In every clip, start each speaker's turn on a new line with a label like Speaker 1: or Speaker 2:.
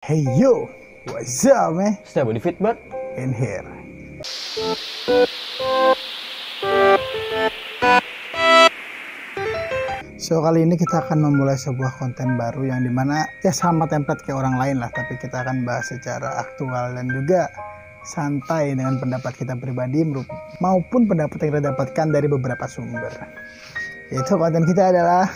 Speaker 1: Hey yo, what's up man?
Speaker 2: Stay body fit but
Speaker 1: In here. So kali ini kita akan memulai sebuah konten baru yang dimana ya sama template kayak orang lain lah, tapi kita akan bahas secara aktual dan juga santai dengan pendapat kita pribadi maupun pendapat yang kita dapatkan dari beberapa sumber. Yaitu konten kita adalah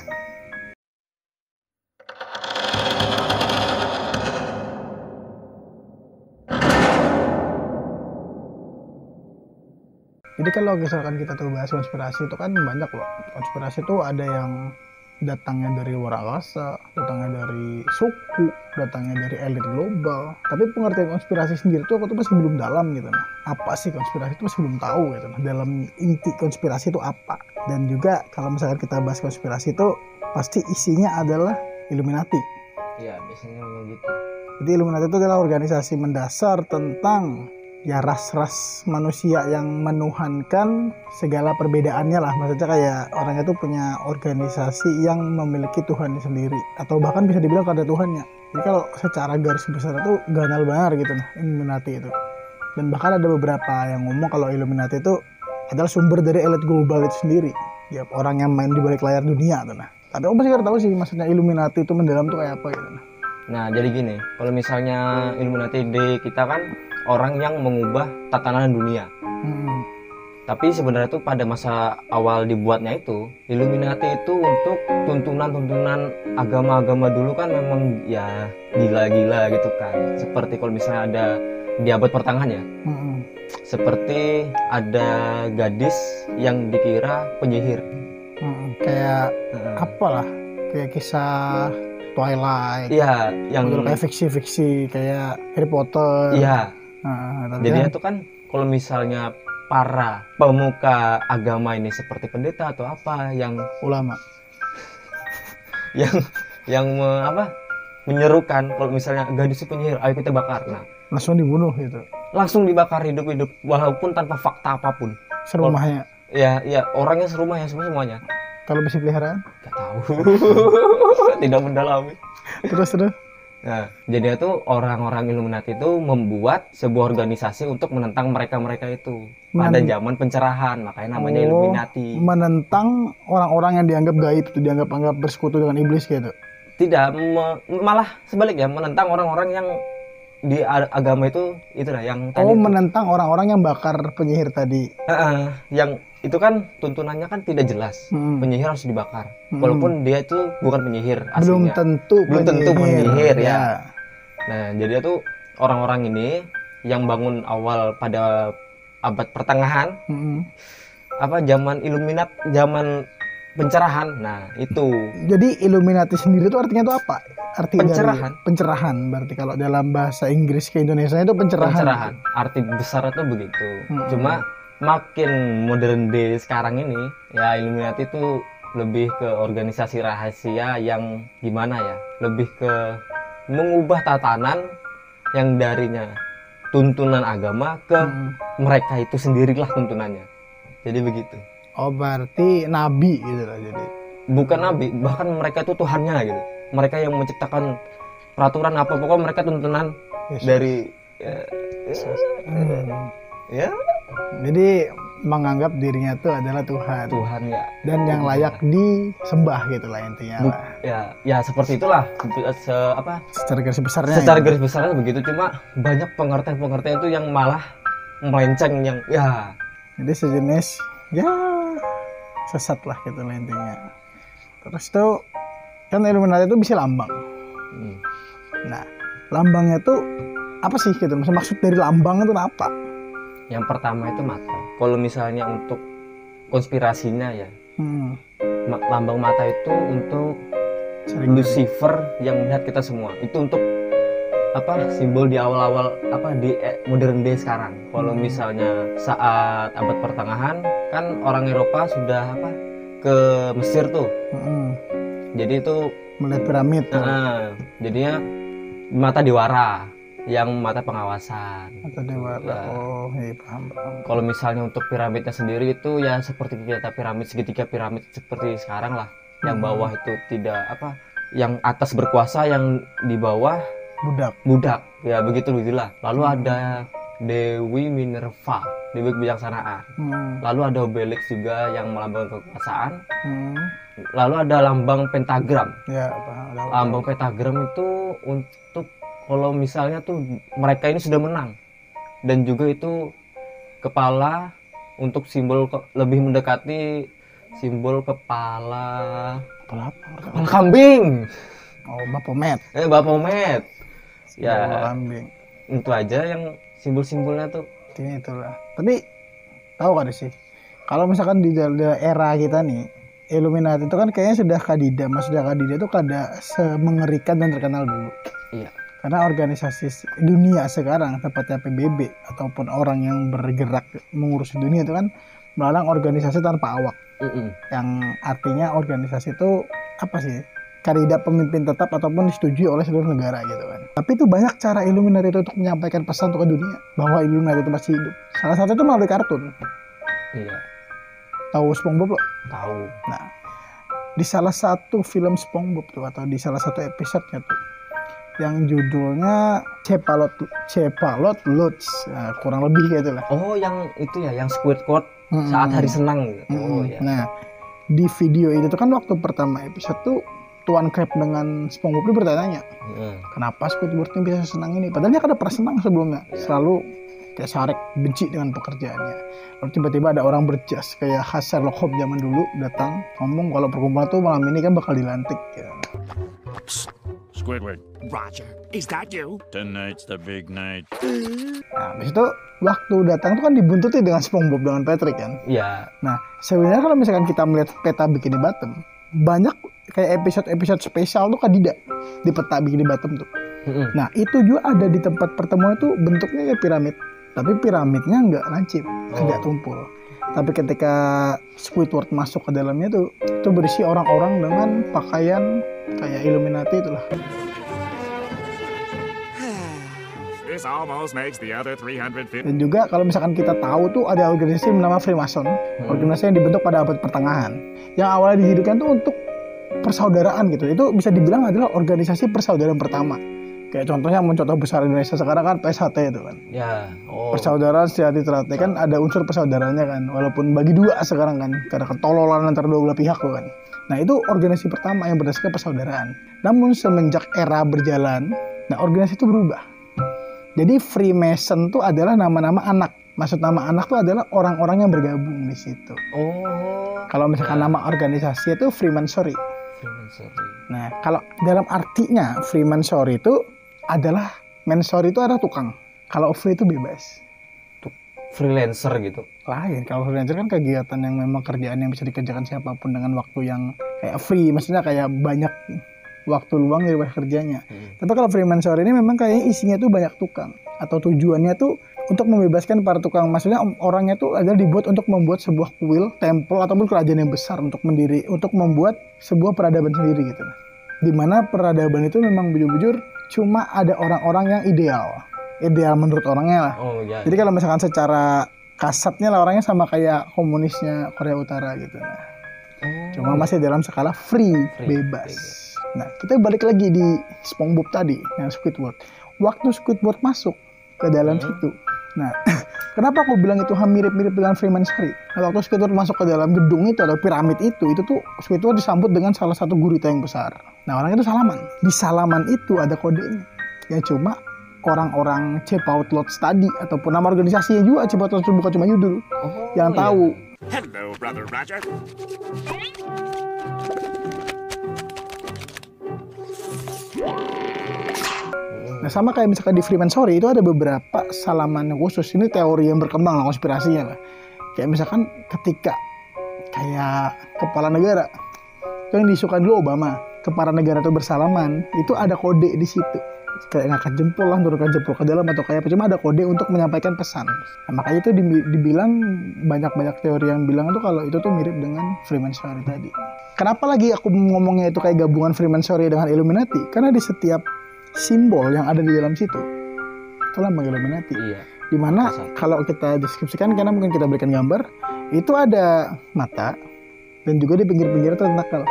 Speaker 1: jadi kalau misalkan kita tuh bahas konspirasi itu kan banyak loh. Konspirasi itu ada yang datangnya dari luar angkasa, datangnya dari suku, datangnya dari elit global. Tapi pengertian konspirasi sendiri tuh aku tuh masih belum dalam gitu nah. Apa sih konspirasi itu masih belum tahu gitu nah. Dalam inti konspirasi itu apa? Dan juga kalau misalkan kita bahas konspirasi itu pasti isinya adalah Illuminati.
Speaker 2: ya biasanya begitu.
Speaker 1: Jadi Illuminati itu adalah organisasi mendasar tentang ya ras-ras manusia yang menuhankan segala perbedaannya lah. Maksudnya kayak orangnya tuh punya organisasi yang memiliki Tuhannya sendiri, atau bahkan bisa dibilang ada Tuhannya. Jadi kalau secara garis besar itu ganal banget gitu nah Illuminati itu. Dan bahkan ada beberapa yang ngomong kalau Illuminati itu adalah sumber dari elit global itu sendiri, ya orang yang main di balik layar dunia tuh nah. Tapi aku masih nggak tahu sih maksudnya Illuminati itu mendalam tuh kayak apa gitu nah.
Speaker 2: Nah jadi gini, kalau misalnya Illuminati di kita kan orang yang mengubah tatanan dunia. Tapi sebenarnya tuh pada masa awal dibuatnya itu Illuminati itu untuk tuntunan agama-agama dulu kan memang ya gila-gila gitu kan. Seperti kalau misalnya ada di abad pertengahan ya, seperti ada gadis yang dikira penyihir.
Speaker 1: Kayak apalah, kayak kisah Twilight.
Speaker 2: Iya, yang
Speaker 1: kayak fiksi-fiksi kayak Harry Potter.
Speaker 2: Iya. Jadi
Speaker 1: kan
Speaker 2: itu kan kalau misalnya para pemuka agama ini seperti pendeta atau apa yang
Speaker 1: ulama
Speaker 2: menyerukan kalau misalnya gadis itu penyihir, ayo kita bakar. Nah,
Speaker 1: langsung dibunuh gitu.
Speaker 2: langsung dibakar hidup-hidup walaupun tanpa fakta apapun.
Speaker 1: Serumahnya.
Speaker 2: Ya, orangnya serumah ya semuanya.
Speaker 1: Kalau besi peliharaan?
Speaker 2: Gak tahu. Tidak mendalami.
Speaker 1: Terus.
Speaker 2: Nah, jadi itu orang-orang Illuminati itu membuat sebuah organisasi untuk menentang mereka-mereka itu pada zaman pencerahan, makanya namanya Illuminati.
Speaker 1: Menentang orang-orang yang dianggap gaib, itu dianggap bersekutu dengan iblis gitu.
Speaker 2: Tidak, malah sebaliknya menentang orang-orang yang di agama itu lah yang tadi.
Speaker 1: Menentang orang-orang yang bakar penyihir tadi.
Speaker 2: Yang itu kan tuntunannya kan tidak jelas. Penyihir harus dibakar. Walaupun dia itu bukan penyihir aslinya. Belum tentu penyihir ya. Nah, jadi itu orang-orang ini yang bangun awal pada abad pertengahan. Zaman pencerahan. Nah, itu. Jadi
Speaker 1: Illuminati sendiri itu artinya itu apa? Arti
Speaker 2: pencerahan.
Speaker 1: Pencerahan berarti kalau dalam bahasa Inggris ke Indonesia itu pencerahan.
Speaker 2: Arti besar itu begitu. Cuma makin modern day sekarang ini, ya Illuminati itu lebih ke organisasi rahasia yang gimana ya? Lebih ke mengubah tatanan yang darinya tuntunan agama ke mereka itu sendirilah tuntunannya. Jadi begitu.
Speaker 1: Oh, berarti nabi gitu lah jadi.
Speaker 2: Bukan nabi, bahkan mereka itu Tuhannya gitu. Mereka yang menciptakan peraturan apa, pokoknya mereka tuntunan dari ya. Jadi menganggap dirinya itu adalah Tuhan ya. Dan yang layak disembah gitu lah intinya lah. Ya seperti itulah.
Speaker 1: Secara garis besarnya.
Speaker 2: Secara garis besarnya begitu, cuma banyak pengertian-pengertian itu yang malah melenceng yang ya.
Speaker 1: Jadi sejenis ya sesat lah gitu lah intinya. Terus tuh kan Illuminati itu bisa lambang. Nah, lambangnya tuh apa sih gitu? Maksud dari lambang itu apa?
Speaker 2: Yang pertama itu mata. Kalau misalnya untuk konspirasinya ya, lambang mata itu untuk Lucifer yang melihat kita semua. Itu untuk simbol di awal-awal di modern day sekarang. Kalau misalnya saat abad pertengahan kan orang Eropa sudah ke Mesir tuh. Jadi itu
Speaker 1: melihat piramid.
Speaker 2: Jadinya mata Dewara yang mata pengawasan.
Speaker 1: Mata Dewara. Paham.
Speaker 2: Kalau misalnya untuk piramidnya sendiri itu ya seperti kita piramid segitiga piramid seperti sekarang lah. Yang bawah itu tidak yang atas berkuasa, yang di bawah
Speaker 1: budak.
Speaker 2: Ya begitulah. Lalu ada Dewi Minerva, Dewi Kebijaksanaan. Lalu ada Obelix juga yang melambangkan kekuasaan. Lalu ada lambang pentagram.
Speaker 1: Ya,
Speaker 2: lambang pentagram itu untuk kalau misalnya tuh mereka ini sudah menang, dan juga itu kepala untuk simbol lebih mendekati simbol kepala kambing.
Speaker 1: Oh, Baphomet.
Speaker 2: Baphomet. Ya,
Speaker 1: Kambing.
Speaker 2: Itu aja yang simbol-simbolnya tuh.
Speaker 1: Itulah. Tapi tahu kan sih, kalau misalkan di era kita nih, Illuminati itu kan kayaknya sudah kadida itu kada semengerikan dan terkenal dulu.
Speaker 2: Iya.
Speaker 1: Karena organisasi dunia sekarang, tepatnya PBB ataupun orang yang bergerak mengurus dunia itu kan melarang organisasi tanpa awak. Yang artinya organisasi itu apa sih? Kadida pemimpin tetap ataupun disetujui oleh seluruh negara gitu kan. Tapi itu banyak cara Illuminati itu untuk menyampaikan pesan untuk ke dunia bahwa Illuminati itu masih hidup. Salah satu itu melalui kartun.
Speaker 2: Iya.
Speaker 1: Tahu SpongeBob lo?
Speaker 2: Tahu.
Speaker 1: Nah, di salah satu film SpongeBob tuh atau di salah satu episode-nya tuh yang judulnya Cephalot Lodge. Nah, kurang lebih gitu lah.
Speaker 2: Oh, yang itu ya, yang Squidward saat hari senang gitu. Oh ya.
Speaker 1: Nah, di video itu tuh kan waktu pertama episode tuh Tuan Crab dengan SpongeBob itu bertanya, kenapa Squidward ini bisa senang ini? Padahal dia kan udah pernah senang sebelumnya, selalu kayak Sarek benci dengan pekerjaannya. Lalu tiba-tiba ada orang berjas kayak khas Sherlock Holmes zaman dulu datang ngomong kalau perkumpulan tuh malam ini kan bakal dilantik. Ya.
Speaker 3: Squidward. Roger, is that you? Tonight's the big night.
Speaker 1: Nah, habis itu waktu datang tuh kan dibuntuti dengan SpongeBob dengan Patrick kan.
Speaker 2: Iya.
Speaker 1: Nah, sebenarnya kalau misalkan kita melihat peta Bikini Bottom, banyak kayak episode spesial tuh kadida di peta Bikini Bottom tuh. Nah, itu juga ada di tempat pertemuan itu bentuknya kayak piramid. Tapi piramidnya nggak lancip, agak tumpul. Tapi ketika Squidward masuk ke dalamnya tuh, itu berisi orang-orang dengan pakaian kayak Illuminati itulah.
Speaker 3: This almost makes the other 350.
Speaker 1: Dan juga kalau misalkan kita tahu tuh ada organisasi bernama Freemason, organisasi yang dibentuk pada abad pertengahan, yang awalnya didirikan tuh untuk persaudaraan gitu. Itu bisa dibilang adalah organisasi persaudaraan pertama. Kayak contohnya mencontoh besar Indonesia sekarang kan PSHT itu kan.
Speaker 2: Ya. Oh.
Speaker 1: Persaudaraan Sejati Ternate kan ada unsur persaudaraannya kan, walaupun bagi dua sekarang kan, karena ketololan antara dua belah pihak tuh kan. Nah itu organisasi pertama yang berdasarkan persaudaraan. Namun semenjak era berjalan, nah organisasi itu berubah. Jadi Freemason tuh adalah nama-nama anak. Maksud nama anak tuh adalah orang-orang yang bergabung di situ.
Speaker 2: Oh.
Speaker 1: Kalau misalkan nama organisasi itu Freemasonry. Nah kalau dalam artinya Freemasonry itu adalah mensori itu adalah tukang. Kalau free itu bebas.
Speaker 2: Freelancer gitu.
Speaker 1: Lain, kalau freelancer kan kegiatan yang memang kerjaan yang bisa dikerjakan siapapun dengan waktu yang kayak free, maksudnya kayak banyak waktu luang dari kerjanya. Tapi kalau freelancer ini memang kayaknya isinya tuh banyak tukang, atau tujuannya tuh untuk membebaskan para tukang. Maksudnya orangnya tuh adalah dibuat untuk membuat sebuah kuil, temple ataupun kerajaan yang besar untuk membuat sebuah peradaban sendiri gitu. Dimana peradaban itu memang bujur-bujur cuma ada orang-orang yang ideal menurut orangnya lah.
Speaker 2: Oh, ya.
Speaker 1: Jadi kalau misalkan secara kasatnya lah orangnya sama kayak komunisnya Korea Utara gitu. Nah, cuma masih dalam skala free, bebas. Nah, kita balik lagi di SpongeBob tadi, yang Squidward. Waktu Squidward masuk ke dalam situ, nah, kenapa aku bilang itu mirip-mirip dengan Freemasonry? Nah, waktu Squidward masuk ke dalam gedung itu atau piramid itu tuh Squidward disambut dengan salah satu gurita yang besar. Nah, orang itu salaman. Di salaman itu ada kodenya, yang cuma orang-orang Cephalot Lodge tadi ataupun nama organisasinya juga Cephalot Lodge, bukan cuma Yudul yang tahu.
Speaker 3: Hello, Brother Roger.
Speaker 1: Nah sama kayak misalkan di Freemasonry itu ada beberapa salaman khusus. Ini teori yang berkembang lah, konspirasinya lah. Kayak misalkan ketika kayak kepala negara itu yang disukai dulu Obama, kepala negara itu bersalaman, itu ada kode di situ. Kayak ngangkat jempol lah, turunkan jempol ke dalam atau kayak apa, cuma ada kode untuk menyampaikan pesan. Nah, makanya itu dibilang banyak teori yang bilang tuh kalau itu tuh mirip dengan Freemasonry tadi. Kenapa lagi aku ngomongnya itu kayak gabungan Freemasonry dengan Illuminati? Karena di setiap simbol yang ada di dalam situ itu lambang Illuminati. Iya. Dimana kalau kita deskripsikan, karena mungkin kita berikan gambar, itu ada mata dan juga di pinggir-pinggir itu tentakel.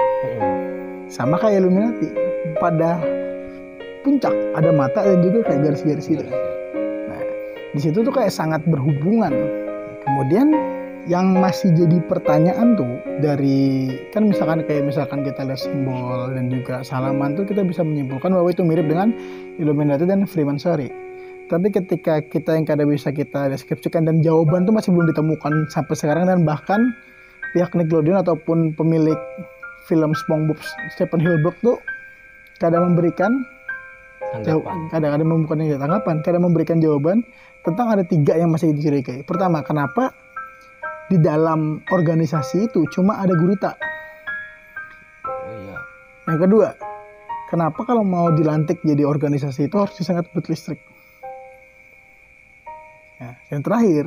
Speaker 1: Sama kayak Illuminati. Pada puncak, ada mata dan juga kayak garis-garis gitu. Nah, di situ tuh kayak sangat berhubungan. Kemudian yang masih jadi pertanyaan tuh dari kan misalkan kita lihat simbol dan juga salaman tuh kita bisa menyimpulkan bahwa itu mirip dengan Illuminati dan Freemasonry. Tapi ketika kita yang kadang bisa kita deskripsikan dan jawaban tuh masih belum ditemukan sampai sekarang, dan bahkan pihak Nickelodeon ataupun pemilik film SpongeBob Stephen Hillenburg tuh kadang memberikan kadang memberikan jawaban tentang ada 3 yang masih dicurigai. Pertama, kenapa di dalam organisasi itu cuma ada gurita? Yang kedua, kenapa kalau mau dilantik jadi organisasi itu harus disengat belut listrik? Nah, yang terakhir,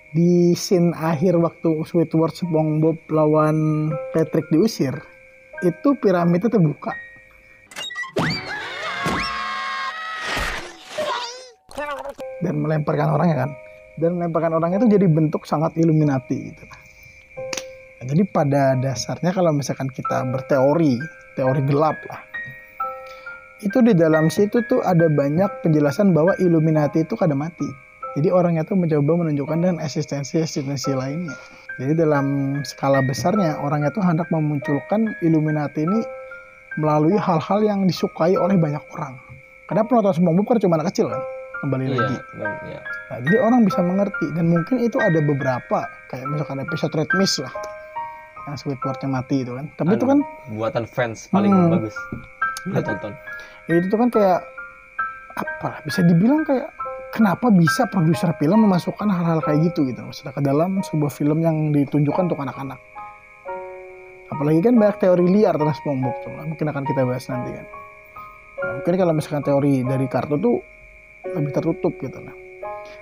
Speaker 1: di scene akhir waktu Squidward SpongeBob lawan Patrick diusir, itu piramidnya terbuka. Dan melemparkan orangnya kan. Dan melemparkan orangnya itu jadi bentuk sangat Illuminati gitu. Nah, jadi pada dasarnya kalau misalkan kita berteori, teori gelap lah, itu di dalam situ tuh ada banyak penjelasan bahwa Illuminati itu kada mati. Jadi orangnya tuh mencoba menunjukkan dengan eksistensi lainnya. Jadi dalam skala besarnya orangnya tuh hendak memunculkan Illuminati ini melalui hal-hal yang disukai oleh banyak orang. Karena penonton SpongeBob kan cuma anak kecil kan, kembali lagi. Iya. Nah, jadi orang bisa mengerti, dan mungkin itu ada beberapa kayak misalkan episode Red Mist lah, yang Squidwardnya mati itu kan. Tapi itu kan
Speaker 2: buatan fans paling bagus. Udah tonton.
Speaker 1: Ya, itu tuh kan kayak apa? Bisa dibilang kayak kenapa bisa produser film memasukkan hal-hal kayak gitu maksudnya ke dalam sebuah film yang ditunjukkan untuk anak-anak. Apalagi kan banyak teori liar tentang SpongeBob tuh, mungkin akan kita bahas nanti kan. Nah, mungkin kalau misalkan teori dari kartu tuh lebih tertutup gitu lah.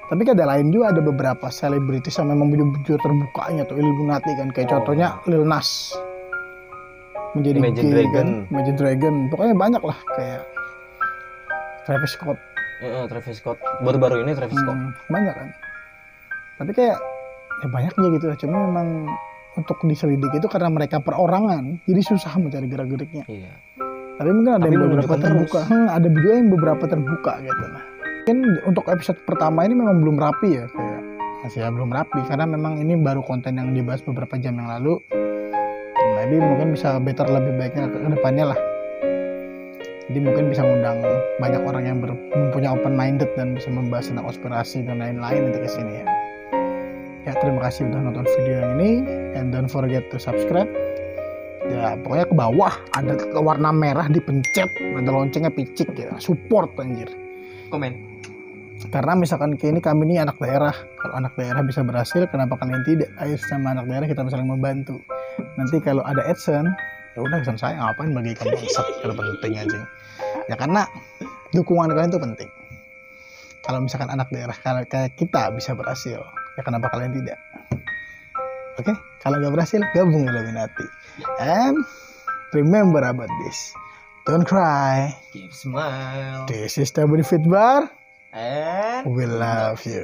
Speaker 1: Tapi kan ada lain juga, ada beberapa selebritis yang memang bujur terbukanya tuh Illuminati kan, kayak contohnya Lil Nas menjadi Imagine Dragon, pokoknya banyak lah, kayak Travis Scott
Speaker 2: baru-baru ini Travis Scott
Speaker 1: banyak kan. Tapi kayak ya banyak aja gitu lah, cuma memang untuk diselidiki itu karena mereka perorangan jadi susah mencari gerak-geriknya.
Speaker 2: Iya.
Speaker 1: Tapi mungkin ada yang beberapa terbuka, ada juga yang beberapa terbuka gitu lah. Mungkin untuk episode pertama ini memang belum rapi ya, kayak masih ya belum rapi karena memang ini baru konten yang dibahas beberapa jam yang lalu. Jadi mungkin bisa better lebih baiknya ke depannya lah. Jadi mungkin bisa ngundang banyak orang yang mempunyai open minded dan bisa membahas tentang konspirasi dan lain-lain nanti kesini ya. Ya, terima kasih udah nonton video yang ini, and don't forget to subscribe. Ya pokoknya ke bawah ada warna merah dipencet, ada loncengnya picik ya, support anjir.
Speaker 2: Komen.
Speaker 1: Karena misalkan kini kami ini anak daerah, kalau anak daerah bisa berhasil, kenapa kalian tidak? Ayo sama anak daerah kita saling membantu. Nanti kalau ada AdSense, ya udah AdSense saya ngapain bagi kamu bangsat, kalau penting aja. Ya karena dukungan kalian itu penting. Kalau misalkan anak daerah kayak kita bisa berhasil, ya kenapa kalian tidak? Oke, kalau nggak berhasil gabung Illuminati. And remember about this. Don't cry.
Speaker 2: Keep smile.
Speaker 1: This is the Benefit Bar.
Speaker 2: And
Speaker 1: we love you.